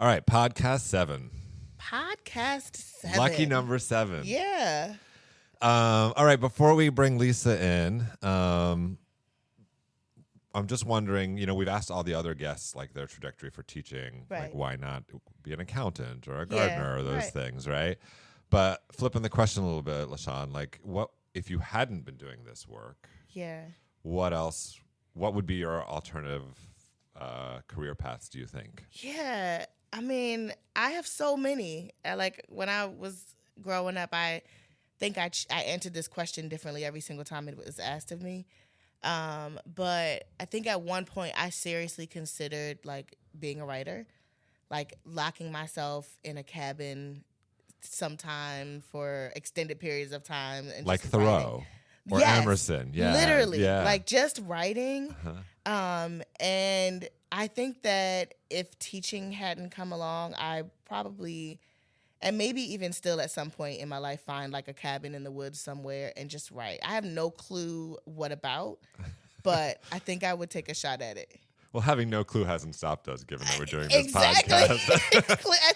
All right, podcast 7. Podcast 7. Lucky number 7. Yeah. All right, before we bring Lisa in, I'm just wondering, we've asked all the other guests, like, their trajectory for teaching. Right. Like, why not be an accountant or a gardener or those right. things, right? But flipping the question a little bit, LaShawn, like, what if you hadn't been doing this work? Yeah. What would be your alternative career paths, do you think? Yeah. I mean, I have so many. When I was growing up, I think I answered this question differently every single time it was asked of me. But I think at one point I seriously considered like being a writer, like locking myself in a cabin sometime for extended periods of time. And Like just Thoreau or Yes, Emerson. Yeah. Literally. Yeah. Like just writing. Uh-huh. And I think that if teaching hadn't come along, I probably, and maybe even still at some point in my life, find like a cabin in the woods somewhere and just write. I have no clue what about, but I think I would take a shot at it. Well, having no clue hasn't stopped us, given that we're doing this Exactly. podcast.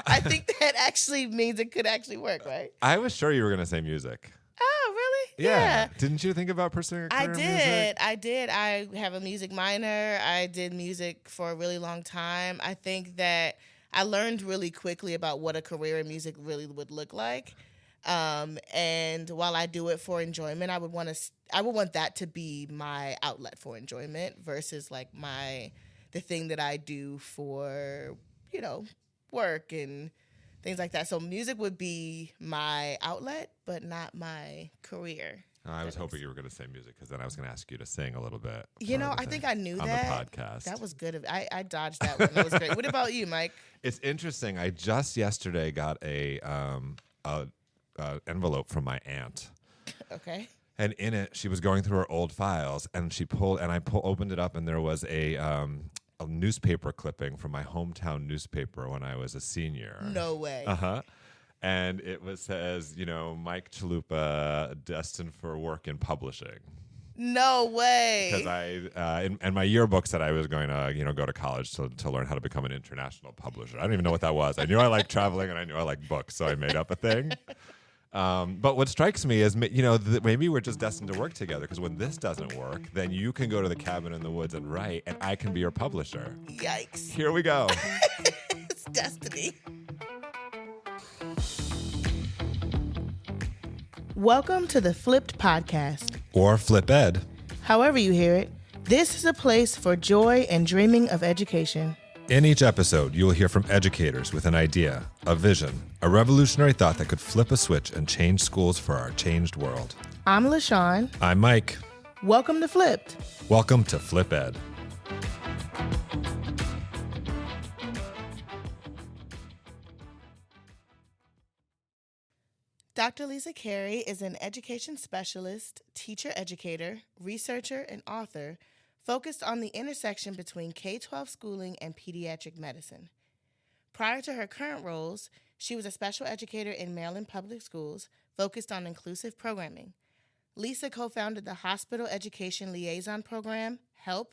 I think that actually means it could actually work, right? I was sure you were going to say music. Oh, really? Yeah. Didn't you think about pursuing a career in music? I did. I have a music minor. I did music for a really long time. I think that I learned really quickly about what a career in music really would look like. And while I do it for enjoyment, I would want that to be my outlet for enjoyment versus like the thing that I do for, work and things like that. So music would be my outlet, but not my career. I was hoping you were going to say music because then I was going to ask you to sing a little bit. I think I knew on that. On the podcast. That was good. I dodged that one. That was great. What about you, Mike? It's interesting. I just yesterday got a envelope from my aunt. Okay. And in it, she was going through her old files, and I opened it up, and there was a newspaper clipping from my hometown newspaper when I was a senior. No way. Uh-huh. And it says, Mike Chalupa, destined for work in publishing. No way. Because in my yearbook said I was going to, go to college to learn how to become an international publisher. I don't even know what that was. I knew I liked traveling and I knew I liked books, so I made up a thing. But what strikes me is, maybe we're just destined to work together, because when this doesn't work, then you can go to the cabin in the woods and write, and I can be your publisher. Yikes. Here we go. It's destiny. Welcome to the Flipped Podcast. Or Flip Ed. However you hear it, this is a place for joy and dreaming of education. In each episode, you will hear from educators with an idea, a vision, a revolutionary thought that could flip a switch and change schools for our changed world. I'm LaShawn. I'm Mike. Welcome to Flipped. Welcome to Flip Ed. Dr. Lisa Carey is an education specialist, teacher educator, researcher, and author focused on the intersection between K-12 schooling and pediatric medicine. Prior to her current roles, she was a special educator in Maryland Public Schools focused on inclusive programming. Lisa co-founded the Hospital Education Liaison Program, HELP,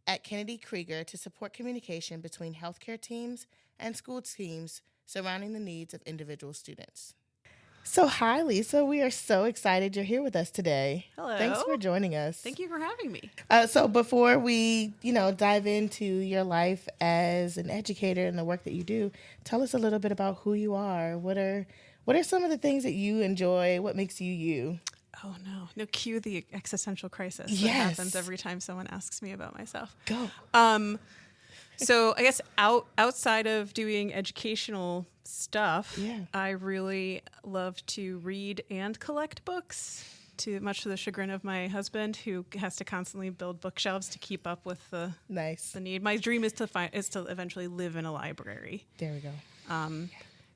at Kennedy Krieger to support communication between healthcare teams and school teams surrounding the needs of individual students. So hi, Lisa. We are so excited you're here with us today. Hello. Thanks for joining us. Thank you for having me. So before we, dive into your life as an educator and the work that you do, tell us a little bit about who you are. What are some of the things that you enjoy? What makes you you? Oh, no. No, cue the existential crisis that Yes. happens every time someone asks me about myself. Go. So I guess outside of doing educational stuff, Yeah. I really love to read and collect books, much to the chagrin of my husband, who has to constantly build bookshelves to keep up with the need. My dream is to eventually live in a library. There we go.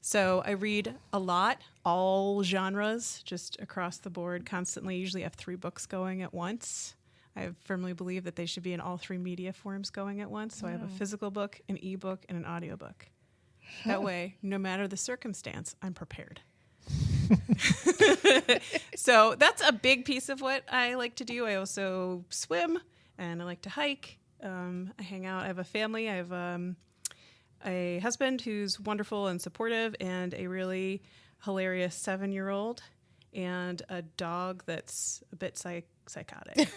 So I read a lot, all genres, just across the board, constantly. Usually have 3 books going at once. I firmly believe that they should be in all 3 media forms going at once. So I have a physical book, an ebook, and an audiobook. That way, no matter the circumstance, I'm prepared. So that's a big piece of what I like to do. I also swim, and I like to hike. I hang out. I have a family. I have a husband who's wonderful and supportive, and a really hilarious 7-year-old, and a dog that's a bit psychotic.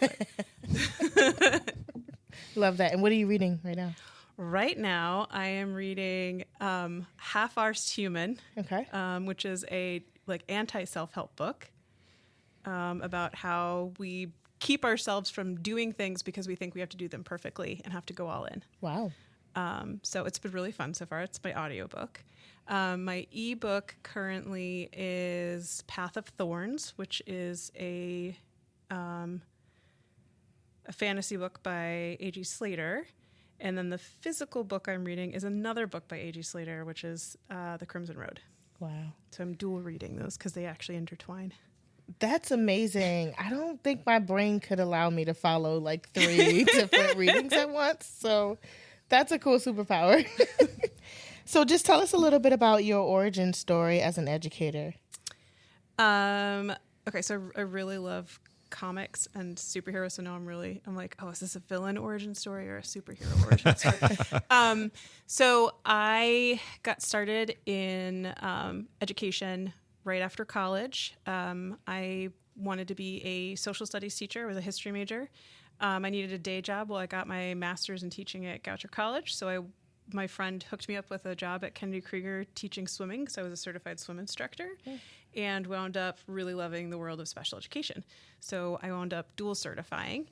Love that. And what are you reading right now? Right now, I am reading Half-Arsed Human, Okay. which is a anti-self-help book about how we keep ourselves from doing things because we think we have to do them perfectly and have to go all in. Wow. So it's been really fun so far. It's my audiobook. My ebook currently is Path of Thorns, which is a fantasy book by A.G. Slater. And then the physical book I'm reading is another book by A.G. Slater, which is The Crimson Road. Wow. So I'm dual reading those because they actually intertwine. That's amazing. I don't think my brain could allow me to follow 3 different readings at once. So that's a cool superpower. So just tell us a little bit about your origin story as an educator. Okay, so I really love comics and superheroes. So now I'm like, oh, is this a villain origin story or a superhero origin story? So I got started in education right after college. I wanted to be a social studies teacher. I was a history major. I needed a day job while I got my master's in teaching at Goucher College. So my friend hooked me up with a job at Kennedy Krieger teaching swimming, because I was a certified swim instructor, and wound up really loving the world of special education. So I wound up dual certifying.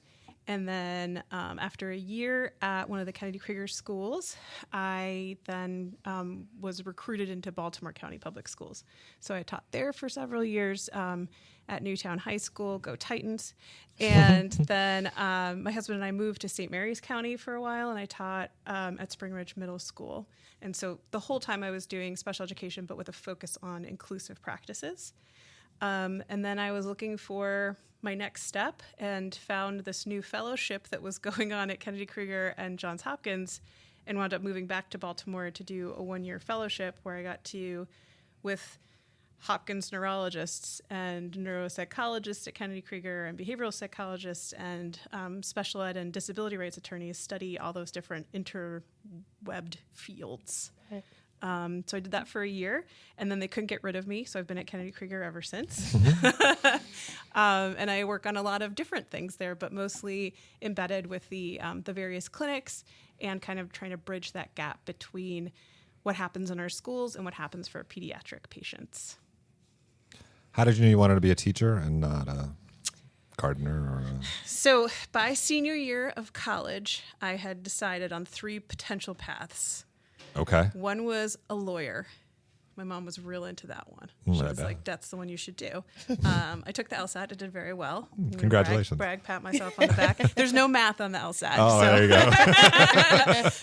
And then after a year at one of the Kennedy Krieger schools, I then was recruited into Baltimore County Public Schools. So I taught there for several years at Newtown High School, go Titans. And then my husband and I moved to St. Mary's County for a while, and I taught at Spring Ridge Middle School. And so the whole time I was doing special education, but with a focus on inclusive practices. And then I was looking for my next step and found this new fellowship that was going on at Kennedy Krieger and Johns Hopkins, and wound up moving back to Baltimore to do a 1-year fellowship where I got to, with Hopkins neurologists and neuropsychologists at Kennedy Krieger and behavioral psychologists and special ed and disability rights attorneys, study all those different interwebbed fields. Right. So I did that for a year, and then they couldn't get rid of me, so I've been at Kennedy Krieger ever since. And I work on a lot of different things there, but mostly embedded with the various clinics and kind of trying to bridge that gap between what happens in our schools and what happens for pediatric patients. How did you know you wanted to be a teacher and not a gardener or a... So by senior year of college, I had decided on 3 potential paths. Okay. One was a lawyer. My mom was real into that one. She was like, that's the one you should do. I took the LSAT. I did very well. Congratulations. Pat myself on the back. There's no math on the LSAT. Oh, so. There you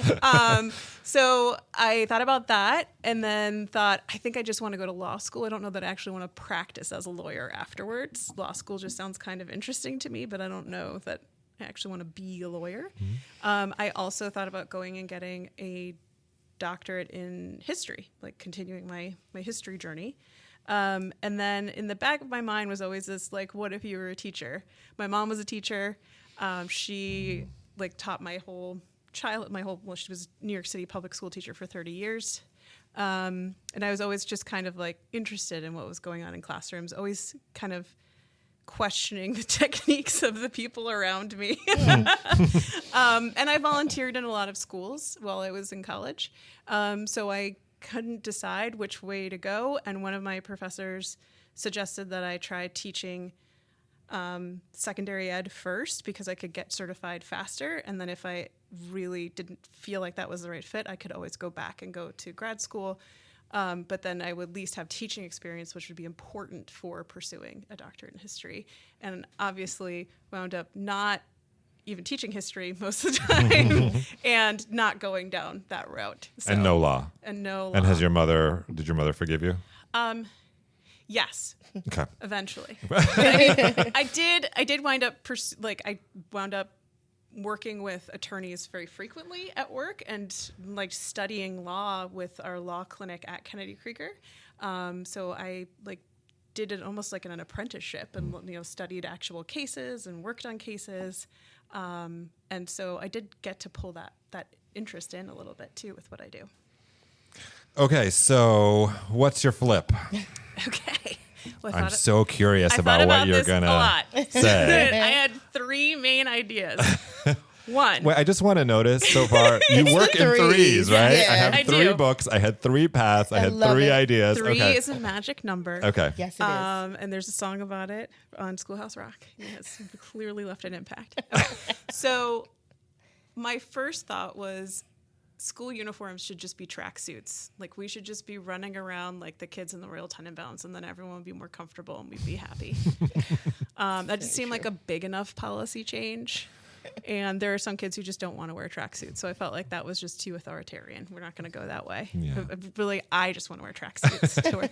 go. So I thought about that, and then thought, I think I just want to go to law school. I don't know that I actually want to practice as a lawyer afterwards. Law school just sounds kind of interesting to me, but I don't know that I actually want to be a lawyer. Mm-hmm. I also thought about going and getting a doctorate in history, like continuing my history journey. And then in the back of my mind was always this, like, what if you were a teacher? My mom was a teacher. She taught my whole she was New York City public school teacher for 30 years. And I was always just kind of interested in what was going on in classrooms, always kind of questioning the techniques of the people around me. And I volunteered in a lot of schools while I was in college. So I couldn't decide which way to go. And one of my professors suggested that I try teaching secondary ed first, because I could get certified faster. And then if I really didn't feel like that was the right fit, I could always go back and go to grad school. But then I would at least have teaching experience, which would be important for pursuing a doctorate in history. And obviously wound up not even teaching history most of the time and not going down that route. So, and no law. And no law. And did your mother forgive you? Yes. Okay. Eventually. But I did wind up, I wound up working with attorneys very frequently at work and studying law with our law clinic at Kennedy Krieger. So I did it almost like in an apprenticeship and studied actual cases and worked on cases. And so I did get to pull that interest in a little bit too with what I do. Okay, so what's your flip? Okay. Well, I'm so curious I about thought what about you're this going a to lot. say. I had 3 main ideas. One. Wait, I just want to notice so far, you work in threes, right? Yeah. I have I 3 do. books. I had 3 paths. I had love 3 it. ideas. 3 okay. is a magic number. Okay. Yes, it is. And there's a song about it on Schoolhouse Rock. It has clearly left an impact. Okay. So my first thought was school uniforms should just be tracksuits. Like we should just be running around like the kids in the Royal Tenenbaums, and then everyone would be more comfortable and we'd be happy. That just seemed like a big enough policy change. And there are some kids who just don't want to wear tracksuits. So I felt like that was just too authoritarian. We're not going to go that way. Yeah. Really, I just want to wear tracksuits to wear.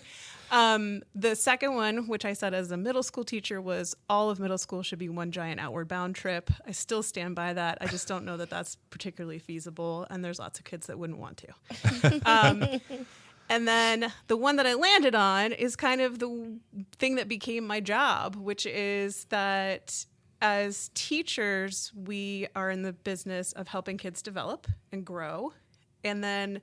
The second one, which I said as a middle school teacher, was all of middle school should be one giant outward bound trip. I still stand by that. I just don't know that that's particularly feasible. And there's lots of kids that wouldn't want to. And then the one that I landed on is kind of the thing that became my job, which is that as teachers, we are in the business of helping kids develop and grow. And then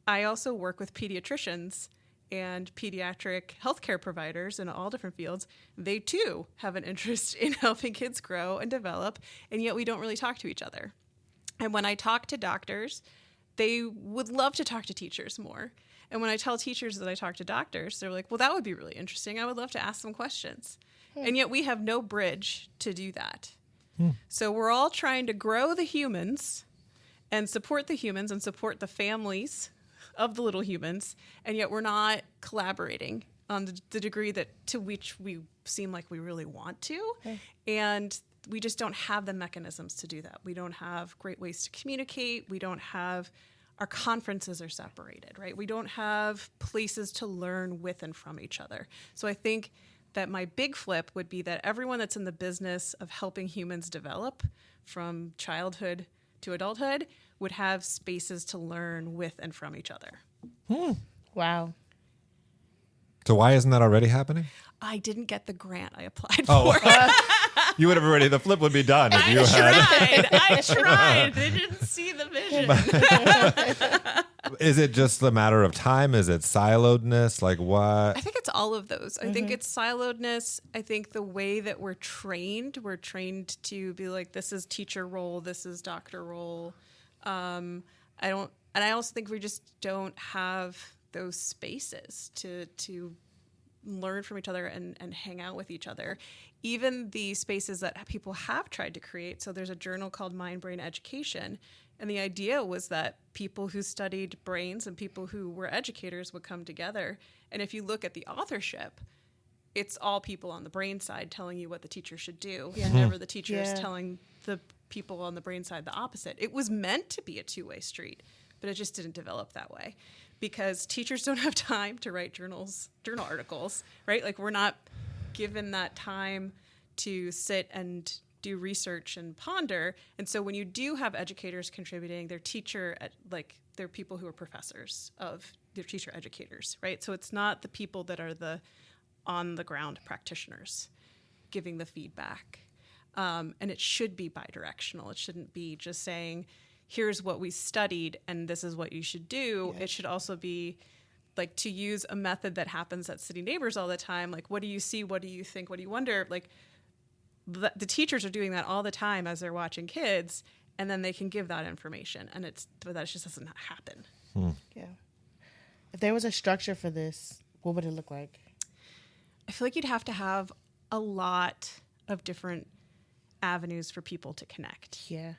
I also work with pediatricians and pediatric healthcare providers in all different fields. They too have an interest in helping kids grow and develop, and yet we don't really talk to each other. And when I talk to doctors, they would love to talk to teachers more. And when I tell teachers that I talk to doctors, they're like, well, that would be really interesting. I would love to ask them questions. And yet we have no bridge to do that. So we're all trying to grow the humans and support the families of the little humans. And yet we're not collaborating on the degree that to which we seem like we really want to. And we just don't have the mechanisms to do that. We don't have great ways to communicate. We don't have, our conferences are separated, right? We don't have places to learn with and from each other. So I think that my big flip would be that everyone that's in the business of helping humans develop from childhood to adulthood would have spaces to learn with and from each other. Wow. So why isn't that already happening? I didn't get the grant I applied for. You would have already, the flip would be done if you had. I tried. They didn't see the vision. Is it just a matter of time? Is it siloedness? Like what? I think it's all of those. I think it's siloedness. I think the way that we're trained to be like, this is teacher role, this is doctor role. I also think we just don't have those spaces to learn from each other and hang out with each other. Even the spaces that people have tried to create. So there's a journal called Mind Brain Education. And the idea was that people who studied brains and people who were educators would come together. And if you look at the authorship, it's all people on the brain side telling you what the teacher should do. Never the teachers telling the people on the brain side the opposite. It was meant to be a two-way street, but it just didn't develop that way because teachers don't have time to write journal articles, right? Like we're not given that time to sit and do research and ponder. And so when you do have educators contributing, they're they're people who are professors of, they're teacher educators, right? So it's not the people that are the on the ground practitioners giving the feedback. And it should be bidirectional. It shouldn't be just saying, here's what we studied and this is what you should do. Yeah. It should also be like to use a method that happens at City Neighbors all the time. Like, what do you see? What do you think? What do you wonder? Like the teachers are doing that all the time as they're watching kids, and then they can give that information, but that just doesn't happen. Yeah. If there was a structure for this, what would it look like? I feel like you'd have to have a lot of different avenues for people to connect. Yeah.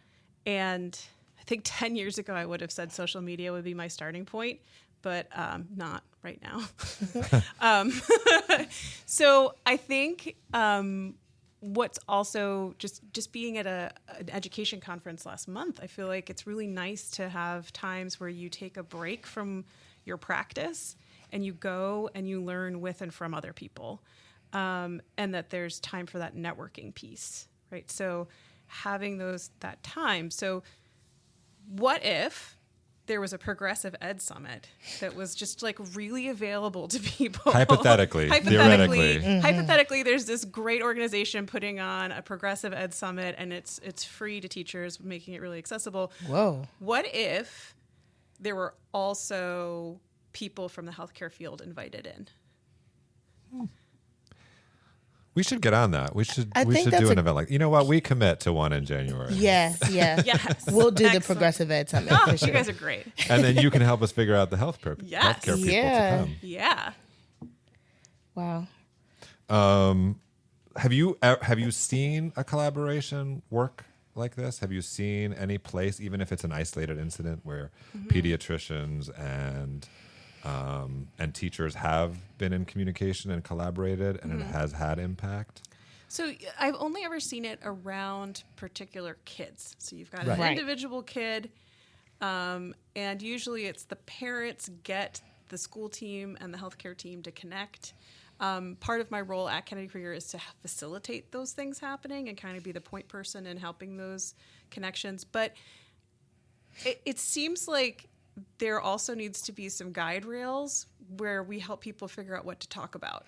And I think 10 years ago, I would have said social media would be my starting point, but not right now. So I think what's also just being at an education conference last month, I feel like it's really nice to have times where you take a break from your practice and you go and you learn with and from other people, and that there's time for that networking piece, right? So having that time. So what if there was a progressive ed summit that was just like really available to people? Hypothetically, Hypothetically, there's this great organization putting on a progressive ed summit and it's free to teachers, making it really accessible. Whoa. What if there were also people from the healthcare field invited in. We should get on that. We should think do that's an event like, you know what? We commit to one in January. Yeah. Yes. We'll do the Excellent. Progressive Ed Summit. Oh, for sure. you guys are great. And then you can help us figure out the healthcare Yes. people Yeah. to come. Yeah. Wow. Have you seen a collaboration work like this? Have you seen any place, even if it's an isolated incident, where pediatricians and teachers have been in communication and collaborated, and it has had impact? So I've only ever seen it around particular kids. So you've got an Right. individual kid, and usually it's the parents get the school team and the healthcare team to connect. Part of my role at Kennedy Krieger is to facilitate those things happening and kind of be the point person in helping those connections. But it seems like there also needs to be some guide rails where we help people figure out what to talk about.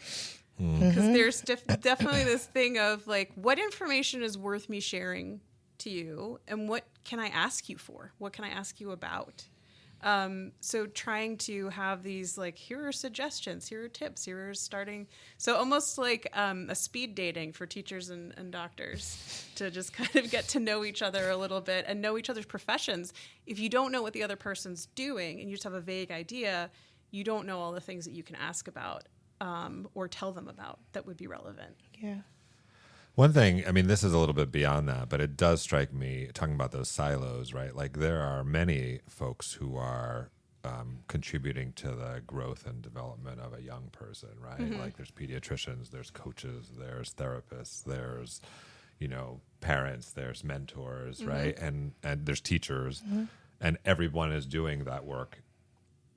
Because there's definitely this thing of like, what information is worth me sharing to you, and what can I ask you for? What can I ask you about? So trying to have these, like, here are suggestions, here are tips, here are starting. So almost like a speed dating for teachers and doctors to just kind of get to know each other a little bit and know each other's professions. If you don't know what the other person's doing and you just have a vague idea, you don't know all the things that you can ask about or tell them about that would be relevant. Yeah. One thing, I mean, this is a little bit beyond that, but it does strike me, talking about those silos, right? Like, there are many folks who are contributing to the growth and development of a young person, right? Like, there's pediatricians, there's coaches, there's therapists, there's, parents, there's mentors, right? And there's teachers, and everyone is doing that work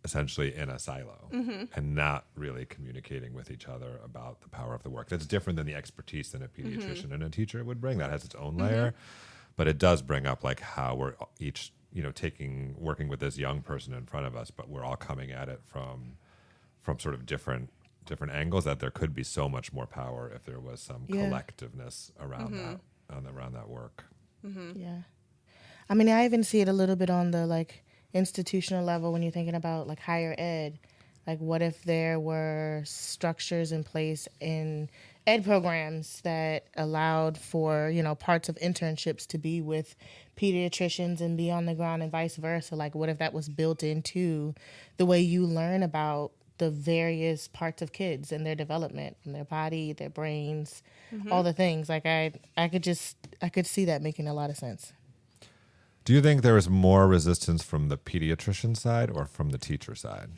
essentially in a silo and not really communicating with each other about the power of the work. That's different than the expertise that a pediatrician and a teacher would bring. That has its own layer, but it does bring up like how we're each, working with this young person in front of us, but we're all coming at it from sort of different angles, that there could be so much more power if there was some collectiveness around that work. Yeah. I mean, I even see it a little bit on the like institutional level when you're thinking about like higher ed. Like, what if there were structures in place in ed programs that allowed for, parts of internships to be with pediatricians and be on the ground and vice versa? Like, what if that was built into the way you learn about the various parts of kids and their development and their body, their brains, all the things? Like, I could see that making a lot of sense. Do you think there is more resistance from the pediatrician side or from the teacher side?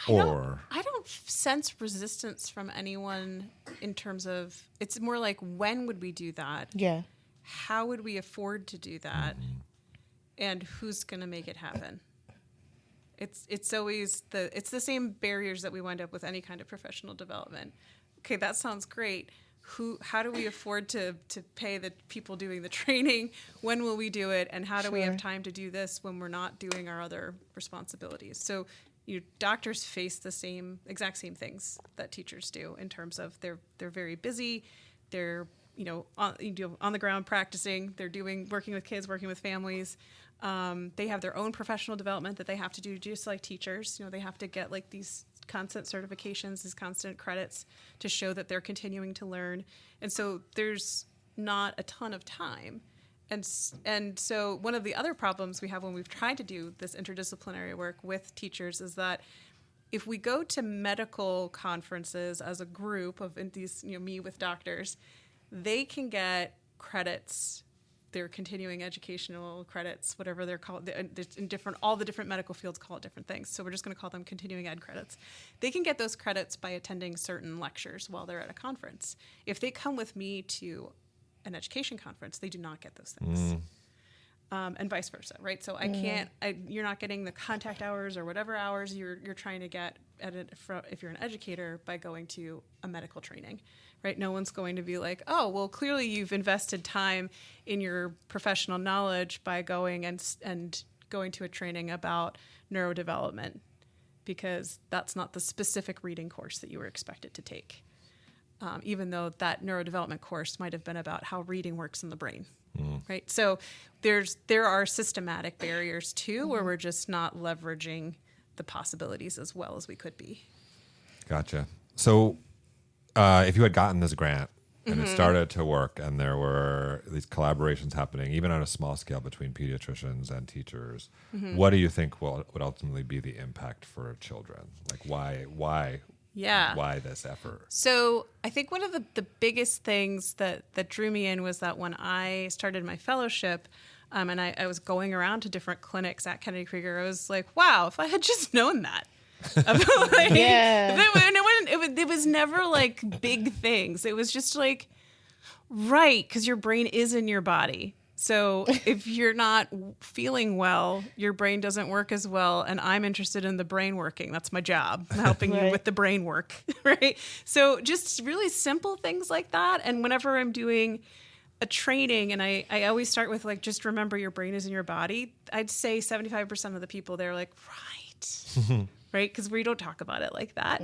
I don't sense resistance from anyone in terms of, it's more like, when would we do that? Yeah. How would we afford to do that? And who's going to make it happen? It's always it's the same barriers that we wind up with any kind of professional development. Okay, that sounds great. How do we afford to pay the people doing the training? When will we do it? And how do we have time to do this when we're not doing our other responsibilities? So, doctors face the exact same things that teachers do in terms of they're very busy. They're on the ground practicing. They're working with kids, working with families. They have their own professional development that they have to do, just like teachers. They have to get like these constant certifications, these constant credits to show that they're continuing to learn. And so there's not a ton of time. And so one of the other problems we have when we've tried to do this interdisciplinary work with teachers is that if we go to medical conferences as a group of these, me with doctors, they can get credits, their continuing educational credits, whatever they're called, in all the different medical fields call it different things. So we're just going to call them continuing ed credits. They can get those credits by attending certain lectures while they're at a conference. If they come with me to an education conference, they do not get those things. And vice versa, right? So you're not getting the contact hours or whatever hours you're trying to get if you're an educator by going to a medical training, right? No one's going to be like, oh, well, clearly you've invested time in your professional knowledge by going and going to a training about neurodevelopment, because that's not the specific reading course that you were expected to take. Even though that neurodevelopment course might have been about how reading works in the brain, right? So there are systematic barriers too, where we're just not leveraging the possibilities as well as we could be. Gotcha. So if you had gotten this grant and it started to work and there were these collaborations happening, even on a small scale between pediatricians and teachers, what do you think would ultimately be the impact for children? Like why this effort? So I think one of the biggest things that drew me in was that when I started my fellowship, and I was going around to different clinics at Kennedy Krieger, I was like, wow, if I had just known that. Like, it was never like big things. It was just like, right, because your brain is in your body. So if you're not feeling well, your brain doesn't work as well. And I'm interested in the brain working. That's my job, helping you with the brain work, right? So just really simple things like that. And whenever I'm doing a training, and I always start with like, just remember your brain is in your body. I'd say 75% of the people, they're like, right. Right? Because we don't talk about it like that.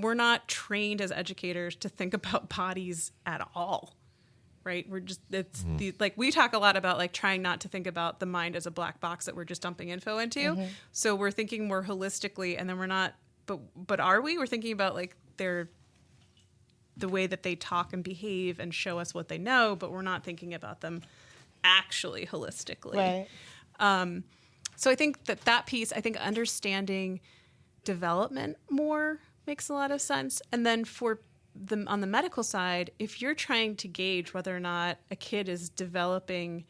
We're not trained as educators to think about bodies at all. Right. We're just, we talk a lot about like trying not to think about the mind as a black box that we're just dumping info into. So we're thinking more holistically, and then we're not, but are we? We're thinking about like the way that they talk and behave and show us what they know, but we're not thinking about them actually holistically. Right. So I think that piece, I think understanding development more makes a lot of sense. And then on the medical side, if you're trying to gauge whether or not a kid is developing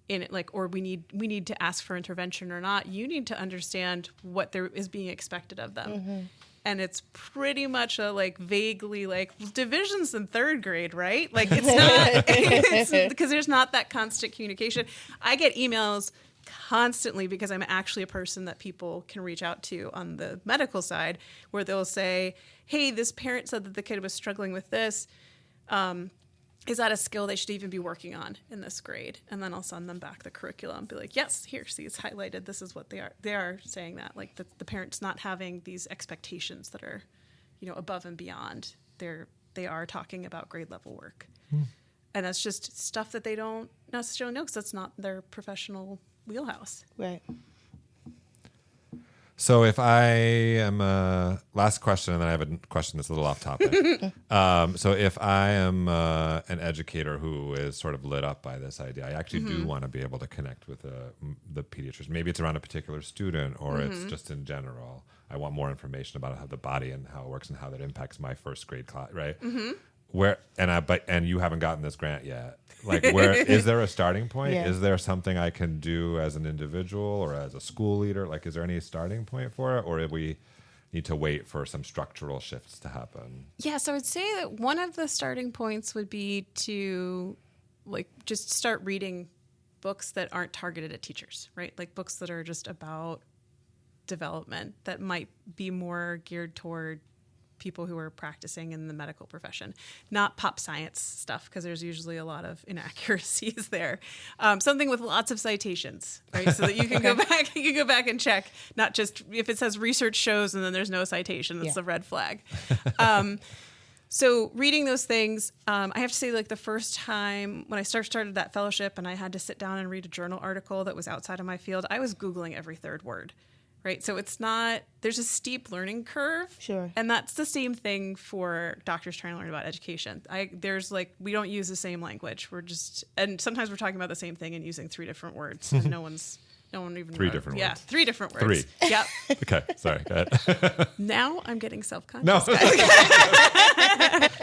in it, like, or we need to ask for intervention or not, you need to understand what there is being expected of them. And it's pretty much a like vaguely like divisions in third grade, right? Like it's not because there's not that constant communication. I get emails constantly because I'm actually a person that people can reach out to on the medical side, where they'll say, hey, this parent said that the kid was struggling with this. Is that a skill they should even be working on in this grade? And then I'll send them back the curriculum, be like, yes, here, see, it's highlighted. This is what they are. They are saying that, like the parent's not having these expectations that are, above and beyond. They are talking about grade level work. And that's just stuff that they don't necessarily know because that's not their professional wheelhouse. Right. So if I am last question, and then I have a question that's a little off topic. So if I am an educator who is sort of lit up by this idea, I actually do want to be able to connect with the pediatrician. Maybe it's around a particular student, or it's just in general. I want more information about how the body and how it works and how that impacts my first grade class, right? And you haven't gotten this grant yet. Like, where is there a starting point? Yeah. Is there something I can do as an individual or as a school leader? Like, is there any starting point for it, or do we need to wait for some structural shifts to happen? Yeah, so I would say that one of the starting points would be to just start reading books that aren't targeted at teachers, right? Like books that are just about development that might be more geared toward people who are practicing in the medical profession, not pop science stuff, because there's usually a lot of inaccuracies there. Something with lots of citations, right? So that you can go back and check, not just if it says research shows and then there's no citation, that's a red flag. So reading those things, I have to say, like the first time when I started that fellowship and I had to sit down and read a journal article that was outside of my field, I was Googling every third word. Right. So there's a steep learning curve. Sure. And that's the same thing for doctors trying to learn about education. We don't use the same language. And sometimes we're talking about the same thing and using 3 different words. And no one even 3 different words. Yeah, 3 different words. 3. Yep. Okay. Sorry. Go ahead. Now I'm getting self-conscious. No.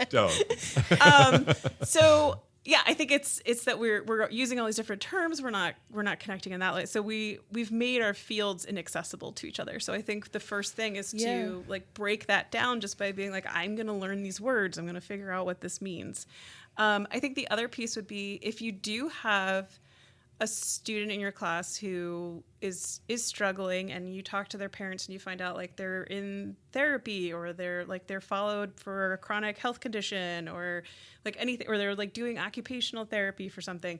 Don't. So yeah, I think it's that we're using all these different terms. We're not connecting in that way. So we've made our fields inaccessible to each other. So I think the first thing is to break that down just by being like, I'm going to learn these words. I'm going to figure out what this means. I think the other piece would be if you do have a student in your class who is struggling and you talk to their parents and you find out like they're in therapy or they're followed for a chronic health condition or like anything, or they're like doing occupational therapy for something,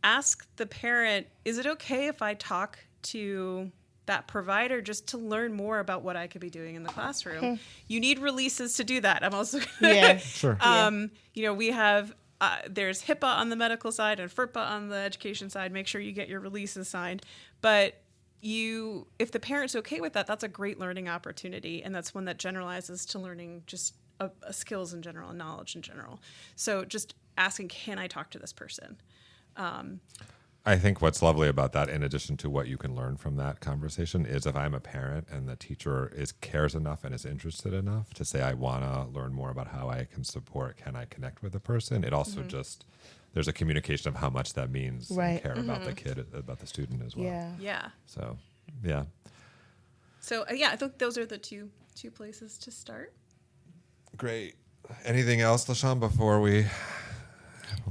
ask the parent, is it okay if I talk to that provider just to learn more about what I could be doing in the classroom? You need releases to do that. I'm also Sure. We have there's HIPAA on the medical side and FERPA on the education side. Make sure you get your releases signed. But if the parent's okay with that, that's a great learning opportunity. And that's one that generalizes to learning just skills in general and knowledge in general. So just asking, can I talk to this person? I think what's lovely about that, in addition to what you can learn from that conversation, is if I'm a parent and the teacher cares enough and is interested enough to say, I want to learn more about how I can support, can I connect with the person? It also just, there's a communication of how much that means and care about the kid, about the student as well. Yeah. So, yeah. So, I think those are the two places to start. Great. Anything else, LaShawn, before we...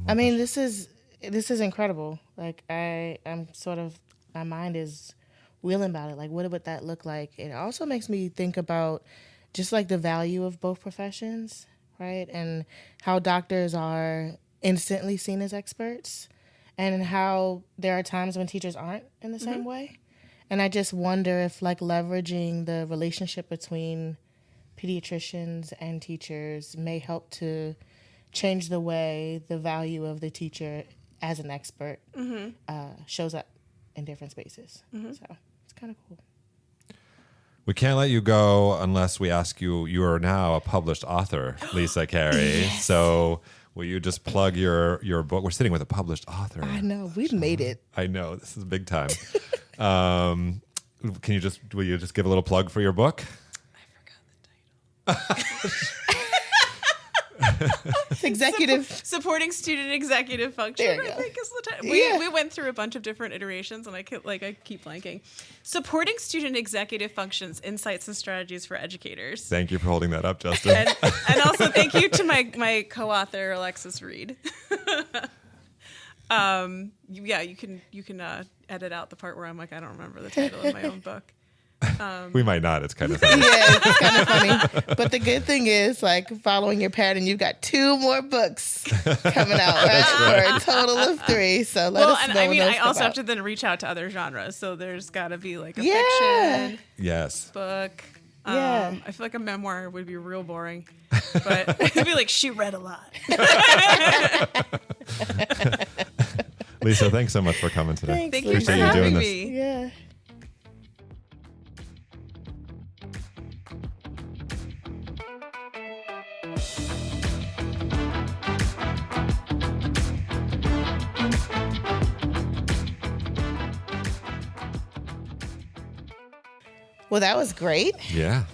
I mean, this is incredible. Like, I'm sort of, my mind is wheeling about it. Like, what would that look like? It also makes me think about just like the value of both professions, right? And how doctors are instantly seen as experts, and how there are times when teachers aren't in the same way. And I just wonder if like leveraging the relationship between pediatricians and teachers may help to change the way the value of the teacher as an expert shows up in different spaces. So it's kind of cool. We can't let you go unless we ask you. You are now a published author, Lisa Carey. Yes. So will you just plug your book? We're sitting with a published author. I know, we've made it. I know, this is big time. Will you just give a little plug for your book? I forgot the title. Executive. Supporting student executive function, There you I go. think is the title. Yeah. We went through a bunch of different iterations, and I keep blanking. Supporting student executive functions, insights and strategies for educators. Thank you for holding that up, Justin. And also thank you to my co-author Alexis Reed. You can edit out the part where I'm like, I don't remember the title of my own book. We might not. It's kind of funny. Yeah, it's kind of funny. But the good thing is, like, following your pattern, you've got 2 more books coming out, right? For a total of 3. So let us know. I mean, when those I also come have to then reach out to other genres. So there's got to be like a Yeah. fiction Yes. book. Yeah. I feel like a memoir would be real boring, but it'd be like, she read a lot. Lisa, thanks so much for coming today. Thanks, Thank you for Appreciate you having doing this. me. Yeah. Well, that was great. Yeah.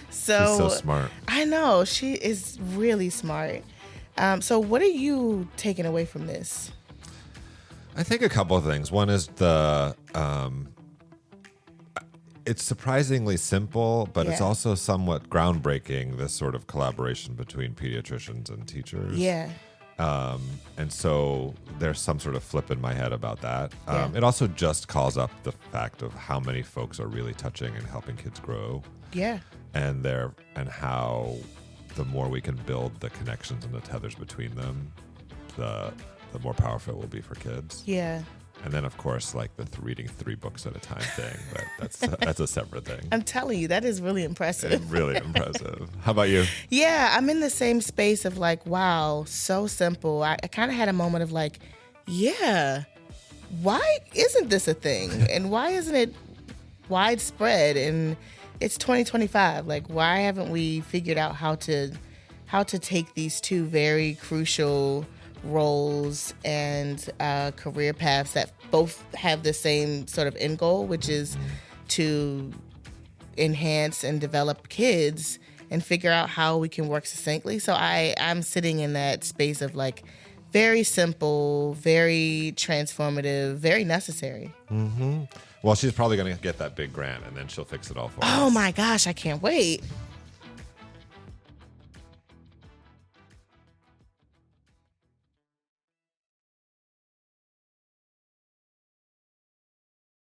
So, She's so smart. I know, she is really smart. So what are you taking away from this? I think a couple of things. One is it's surprisingly simple, but it's Yeah. also somewhat groundbreaking, this sort of collaboration between pediatricians and teachers. Yeah. And so there's some sort of flip in my head about that. Yeah. It also just calls up the fact of how many folks are really touching and helping kids grow, Yeah. and how the more we can build the connections and the tethers between them, the more powerful it will be for kids. Yeah. And then, of course, like the reading 3 books at a time thing, but that's a separate thing. I'm telling you, that is really impressive. It's really impressive. How about you? Yeah, I'm in the same space of like, wow, so simple. I kind of had a moment of like, yeah, why isn't this a thing? And why isn't it widespread? And it's 2025. Like, why haven't we figured out how to take these 2 very crucial roles and career paths that both have the same sort of end goal, which is to enhance and develop kids and figure out how we can work succinctly. So I'm sitting in that space of like very simple, very transformative, very necessary. Mm-hmm. Well, she's probably going to get that big grant, and then she'll fix it all for us. Oh my gosh, I can't wait.